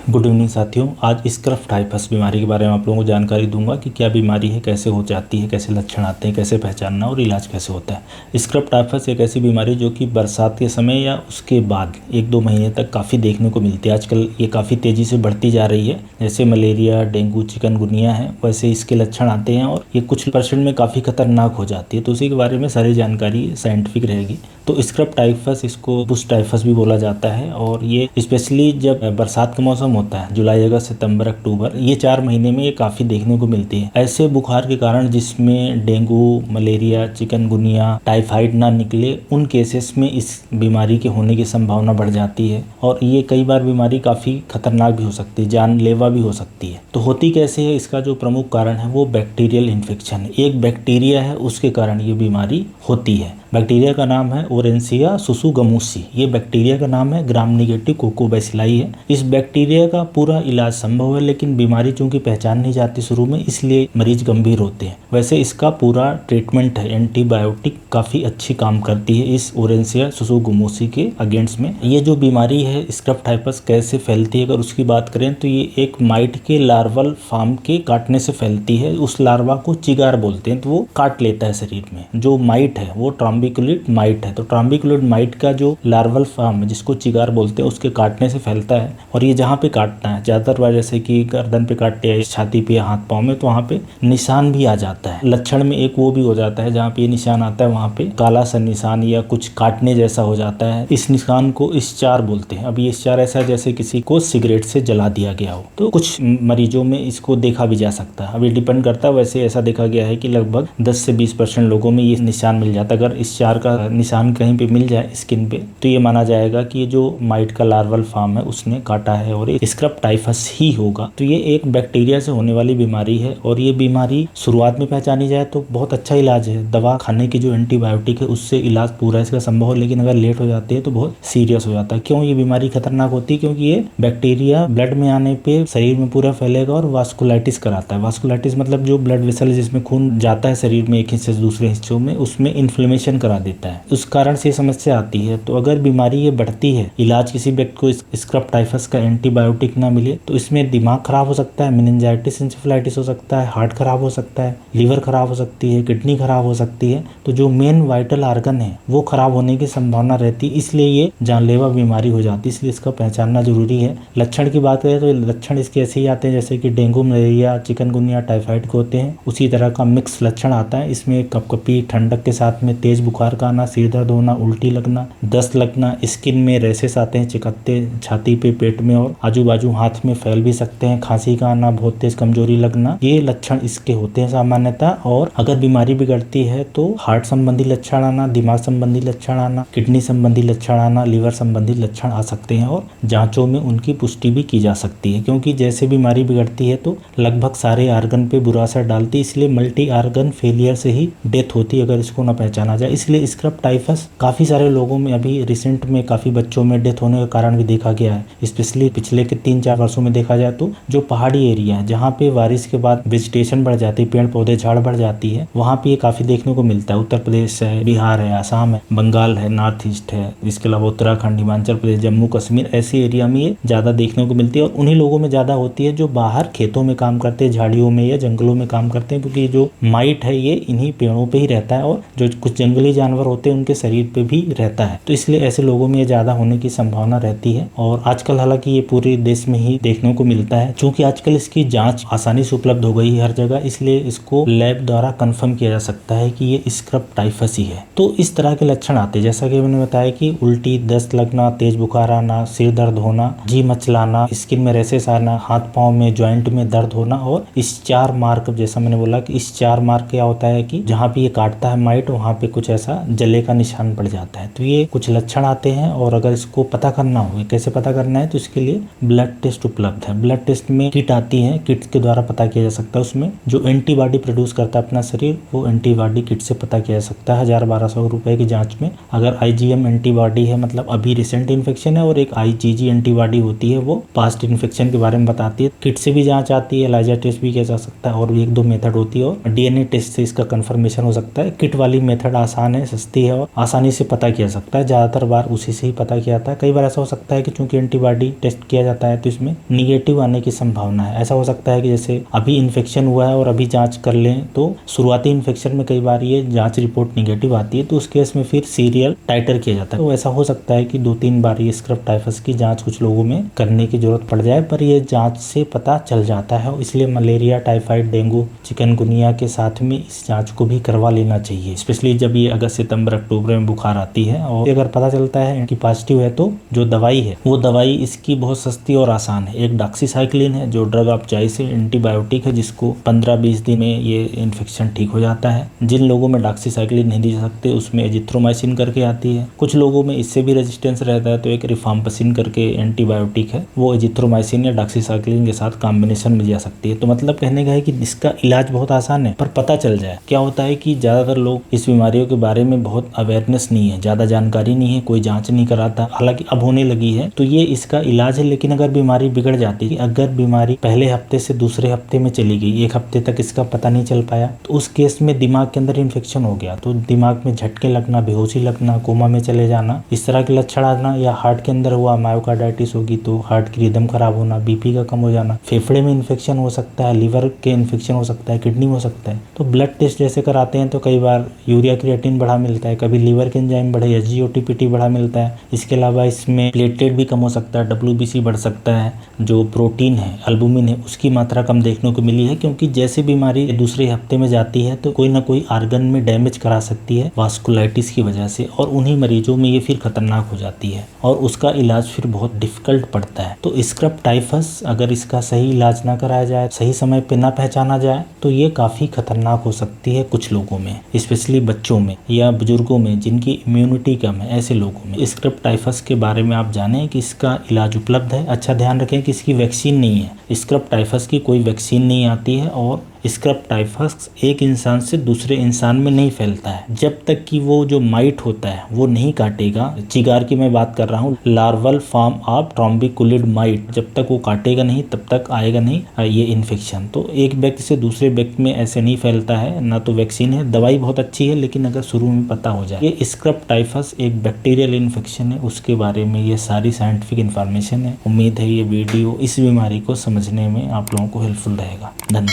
Good evening साथियों। आज scrub typhus बीमारी के बारे में आप लोगों को जानकारी दूंगा कि क्या बीमारी है, कैसे हो जाती है, कैसे लक्षण आते हैं, कैसे पहचानना और इलाज कैसे होता है। स्क्रब टाइफस एक ऐसी बीमारी जो कि बरसात के समय या उसके बाद 1-2 महीने तक काफ़ी देखने को मिलती है। आजकल ये काफ़ी तेज़ी से बढ़ती जा रही है। जैसे मलेरिया, डेंगू, चिकनगुनिया है, वैसे इसके लक्षण आते हैं और ये कुछ % में काफ़ी खतरनाक हो जाती है। तो उसी के बारे में सारी जानकारी साइंटिफिक रहेगी। तो स्क्रब टाइफस, इसको बुश टाइफस भी बोला जाता है और ये स्पेशली जब बरसात का मौसम होता है, जुलाई, अगस्त, सितंबर, अक्टूबर, ये 4 महीने में ये काफ़ी देखने को मिलती है। ऐसे बुखार के कारण जिसमें डेंगू, मलेरिया, चिकनगुनिया, टाइफाइड ना निकले, उन केसेस में इस बीमारी के होने की संभावना बढ़ जाती है और ये कई बार बीमारी काफ़ी खतरनाक भी हो सकती है, जानलेवा भी हो सकती है। तो होती कैसे है? इसका जो प्रमुख कारण है वो बैक्टीरियल इन्फेक्शन है। एक बैक्टीरिया है, उसके कारण ये बीमारी होती है। बैक्टीरिया का नाम है ओरेंसिया सुसुगमुसी। ये बैक्टीरिया का नाम है ग्राम नेगेटिव कोकोबैसिलाई है। इस बैक्टीरिया का पूरा इलाज संभव है, लेकिन बीमारी चूंकि पहचान नहीं जाती शुरू में, इसलिए मरीज गंभीर होते हैं। वैसे इसका पूरा ट्रीटमेंट है, एंटीबायोटिक काफ़ी अच्छी काम करती है इस ओरेंसिया सुसुगमुसी के अगेंस्ट में। ये जो बीमारी है स्क्रब टाइफस कैसे फैलती है, अगर उसकी बात करें तो ये एक माइट के लार्वल फॉर्म के काटने से फैलती है। उस लार्वा को चिगार बोलते हैं, तो वो काट लेता है शरीर में। जो माइट है वो ट्राम्बिकुलिड माइट है। तो ट्राम्बिकुलिड माइट का जो लार्वल फॉर्म है, जिसको चिगार बोलते हैं, उसके काटने से फैलता है। और ये जहाँ पे काटना है, ज़्यादातर बार जैसे कि गर्दन पे काटते हैं, छाती पे, हाथ पाँव में, तो वहाँ पे निशान भी आ जाता है। लक्षण में एक वो भी हो जाता है, जहाँ पे ये निशान आता है वहाँ पे काला सा निशान या कुछ काटने जैसा हो जाता है। इस निशान को स्चार बोलते हैं। अब ये स्चार ऐसा है जैसे किसी को सिगरेट से जला दिया गया हो। तो कुछ मरीजों में इसको देखा भी जा सकता है। अब ये डिपेंड करता है, वैसे ऐसा देखा गया है कि लगभग 10 से 20% लोगों में ये निशान मिल जाता है। अगर स्चार का निशान कहीं पे मिल जाए स्किन पे, तो ये माना जाएगा कि ये जो माइट का लार्वल फॉर्म है उसने काटा है और ये स्क्रब टाइफस ही होगा। तो ये एक बैक्टीरिया से होने वाली बीमारी है और ये बीमारी शुरुआत में पहचानी जाए तो बहुत अच्छा इलाज है। दवा खाने की जो एंटीबायोटिक है उससे इलाज पूरा इसका संभव है, लेकिन अगर लेट हो जाती है तो बहुत सीरियस हो जाता है। क्यों ये बीमारी खतरनाक होती है? क्योंकि ये बैक्टीरिया ब्लड में आने पे शरीर में पूरा फैलेगा और वास्कुलाइटिस कराता है। वास्कुलाइटिस मतलब जो ब्लड वेसल जिसमें खून जाता है शरीर में एक हिस्से से दूसरे हिस्सों में, उसमें इन्फ्लेमेशन करा देता है। उस कारण से समस्या आती है। तो अगर बीमारी ये बढ़ती है, इलाज किसी व्यक्ति को स्क्रब टाइफस का एंटीबायोटिक ना मिले, तो इसमें दिमाग खराब हो सकता है, मेनिंजाइटिस, इंसेफेलाइटिस हो सकता है, हार्ट खराब हो सकता है, लीवर खराब हो सकती है, किडनी खराब हो सकती है। तो जो मेन वाइटल आर्गन है वो खराब होने की संभावना रहती है, इसलिए ये जानलेवा बीमारी हो जाती है। इसलिए इसका पहचानना जरूरी है। लक्षण की बात करें तो लक्षण इसके ऐसे ही आते हैं जैसे कि डेंगू, मलेरिया, चिकनगुनिया, टाइफाइड के होते हैं। उसी तरह का मिक्स लक्षण आता है। इसमें कपकपी, ठंडक के साथ में तेज बुखार का आना, सिर दर्द होना, उल्टी लगना, दस्त लगना, स्किन में रैशेस आते हैं, चिकत्ते छाती पे, पेट में और आजू बाजू हाथ में फैल भी सकते हैं, खांसी का आना, बहुत तेज कमजोरी लगना, ये लक्षण इसके होते हैं सामान्यतः। और अगर बीमारी बिगड़ती है तो हार्ट संबंधी लक्षण आना, दिमाग संबंधी लक्षण आना, किडनी संबंधी लक्षण आना, लीवर संबंधी लक्षण आ सकते हैं और जांचों में उनकी पुष्टि भी की जा सकती है। क्योंकि जैसे बीमारी बिगड़ती है तो लगभग सारे आर्गन पे बुरा असर डालती है, इसलिए मल्टी आर्गन फेलियर से ही डेथ होती है अगर इसको ना पहचाना जाए। इसलिए स्क्रब टाइफस काफी सारे लोगों में, अभी रिसेंट में काफी बच्चों में डेथ होने का कारण भी देखा गया है। स्पेशली पिछले के 3-4 वर्षों में देखा जाए तो जो पहाड़ी एरिया है, जहाँ पे बारिश के बाद वेजिटेशन बढ़ जाती है, पेड़ पौधे झाड़ बढ़ जाती है, वहाँ पे ये काफी देखने को मिलता है। उत्तर प्रदेश है, बिहार है, आसाम है, बंगाल है, नॉर्थ ईस्ट है, इसके अलावा उत्तराखंड, हिमाचल प्रदेश, जम्मू कश्मीर, ऐसे एरिया में ये ज्यादा देखने को मिलती है। और उन्हीं लोगों में ज्यादा होती है जो बाहर खेतों में काम करते हैं, झाड़ियों में या जंगलों में काम करते हैं, क्योंकि जो माइट है ये इन्हीं पेड़ों पे ही रहता है और जो कुछ जंगली जानवर होते हैं उनके शरीर पे भी रहता है। तो इसलिए ऐसे लोगों में ये ज्यादा होने की संभावना रहती है। और आजकल हालांकि ये पूरे देश में ही देखने को मिलता है, क्योंकि आजकल इसकी जांच आसानी से उपलब्ध हो गई है हर जगह, इसलिए इसको लैब द्वारा कंफर्म किया जा सकता है कि ये स्क्रब टाइफस ही है। तो इस तरह के लक्षण आते हैं, जैसा कि मैंने बताया कि उल्टी, दस्त लगना, तेज बुखार आना, सिर दर्द होना, जी मचलाना, स्किन में रैशेस आना, हाथ पांव में ज्वाइंट में दर्द होना और स्चार मार्क, जैसा मैंने बोला कि स्चार मार्क क्या होता है कि जहाँ पे ये काटता है माइट, वहाँ पे कुछ ऐसा जले का निशान पड़ जाता है। तो ये कुछ लक्षण आते हैं और अगर इसको पता करना हो, कैसे पता करना है, तो इसके लिए ब्लड टेस्ट उपलब्ध है। ब्लड टेस्ट में किट आती है, किट के द्वारा पता किया जा सकता है। उसमें जो एंटीबॉडी प्रोड्यूस करता है अपना शरीर, वो एंटीबॉडी किट से पता किया जा सकता है 1000-1200 रुपए की जांच में। अगर आईजीएम एंटीबॉडी है, मतलब अभी रिसेंट इन्फेक्शन है, और एक आईजीजी एंटीबॉडी होती है, वो पास्ट इन्फेक्शन के बारे में बताती है। किट से भी जांच आती है, एलाइजा टेस्ट भी किया जा सकता है और भी 1-2 मेथड होती है और डीएनए टेस्ट से इसका कंफर्मेशन हो सकता है। किट वाली मेथड आसान है, सस्ती है और आसानी से पता किया जा सकता है। ज्यादातर बार उसी से ही पता किया जाता है। कई बार ऐसा हो सकता है कि चूंकि एंटीबॉडी टेस्ट किया जाता है तो इसमें में निगेटिव आने की संभावना है। ऐसा हो सकता है कि जैसे अभी इन्फेक्शन हुआ है और अभी जांच कर लें तो शुरुआती इन्फेक्शन में कई बार ये जांच रिपोर्ट निगेटिव आती है, तो उस केस में फिर सीरियल टाइटर किया जाता है। तो ऐसा हो सकता है कि 2-3 बार ये स्क्रब टाइफस की जांच कुछ लोगों में करने की जरूरत पड़ जाए, पर ये जांच से पता चल जाता है। इसलिए मलेरिया, टाइफाइड, डेंगू, चिकनगुनिया के साथ में इस जांच को भी करवा लेना चाहिए, स्पेशली जब ये अगस्त, सितंबर, अक्टूबर में बुखार आती है। और अगर पता चलता है कि पॉजिटिव है तो जो दवाई है वो दवाई इसकी बहुत सस्ती और आसान है। एक डॉक्सीसाइक्लिन है जो ड्रग ऑफ चॉइस है, एंटीबायोटिक है, जिसको 15-20 दिन में ये इन्फेक्शन ठीक हो जाता है। जिन लोगों में डॉक्सीसाइक्लिन नहीं दे सकते उसमें एजिथ्रोमाइसिन करके आती है। कुछ लोगों में इससे भी रेजिस्टेंस रहता है तो एक रिफाम्पिसिन करके एंटीबायोटिक है, वो एजिथ्रोमाइसिन या डॉक्सीसाइक्लिन के साथ कॉम्बिनेशन में जा सकती है। तो मतलब कहने का है कि इसका इलाज बहुत आसान है, पर पता चल जाए। क्या होता है कि ज्यादातर लोग इस बीमारियों के बारे में बहुत अवेयरनेस नहीं है, ज्यादा जानकारी नहीं है, कोई जांच नहीं कराता। हालांकि अब होने लगी है तो ये इसका इलाज है। लेकिन अगर बीमारी बिगड़ जाती है, अगर बीमारी पहले हफ्ते से दूसरे हफ्ते में चली गई, एक हफ्ते तक इसका पता नहीं चल पाया, तो उस केस में दिमाग के अंदर इन्फेक्शन हो गया तो दिमाग में झटके लगना, बेहोशी लगना, कोमा में चले जाना, इस तरह के लक्षण आना, या हार्ट के अंदर हुआ मायोकार्डाइटिस होगी तो हार्ट की रिदम खराब होना, बीपी का कम हो जाना, फेफड़े में इन्फेक्शन हो सकता है, लीवर के इन्फेक्शन हो सकता है, किडनी में हो सकता है। तो ब्लड टेस्ट जैसे कराते हैं तो कई बार यूरिया क्रिएटिन बढ़ा मिलता है, कभी लीवर के एंजाइम बढ़े, एसजीओटी-पीटी बढ़ा मिलता है। इसके अलावा इसमें प्लेटलेट भी कम हो सकता है, डब्ल्यूबीसी बढ़ सकता है, जो प्रोटीन है, एल्बुमिन है, उसकी मात्रा कम देखने को मिली है। क्योंकि जैसे बीमारी दूसरे हफ्ते में जाती है तो कोई ना कोई आर्गन में डैमेज करा सकती है वास्कुलाइटिस की वजह से, और उन्हीं मरीजों में ये फिर खतरनाक हो जाती है और उसका इलाज फिर बहुत डिफिकल्ट पड़ता है। तो स्क्रब टाइफस अगर इसका सही इलाज ना कराया जाए, सही समय पे ना पहचाना जाए, तो ये काफी खतरनाक हो सकती है कुछ लोगों में, स्पेशली बच्चों में या बुजुर्गों में जिनकी इम्यूनिटी कम है, ऐसे लोगों में। स्क्रब टाइफस के बारे में आप जानें कि इसका इलाज उपलब्ध है। अच्छा ध्यान रखें कि इसकी वैक्सीन नहीं है, स्क्रब टाइफस की कोई वैक्सीन नहीं आती है, और स्क्रब टाइफस एक इंसान से दूसरे इंसान में नहीं फैलता है जब तक कि वो जो माइट होता है वो नहीं काटेगा। चिगार की मैं बात कर रहा हूँ, लार्वल फॉर्म ऑफ ट्रॉम्बिकुलिड माइट, जब तक वो काटेगा नहीं तब तक आएगा नहीं ये इन्फेक्शन। तो एक व्यक्ति से दूसरे व्यक्ति में ऐसे नहीं फैलता है, ना तो वैक्सीन है। दवाई बहुत अच्छी है, लेकिन अगर शुरू में पता हो जाए। ये स्क्रब टाइफस एक बैक्टीरियल इन्फेक्शन है, उसके बारे में ये सारी साइंटिफिक इन्फॉर्मेशन है। उम्मीद है ये वीडियो इस बीमारी को समझने में आप लोगों को हेल्पफुल रहेगा। धन्यवाद।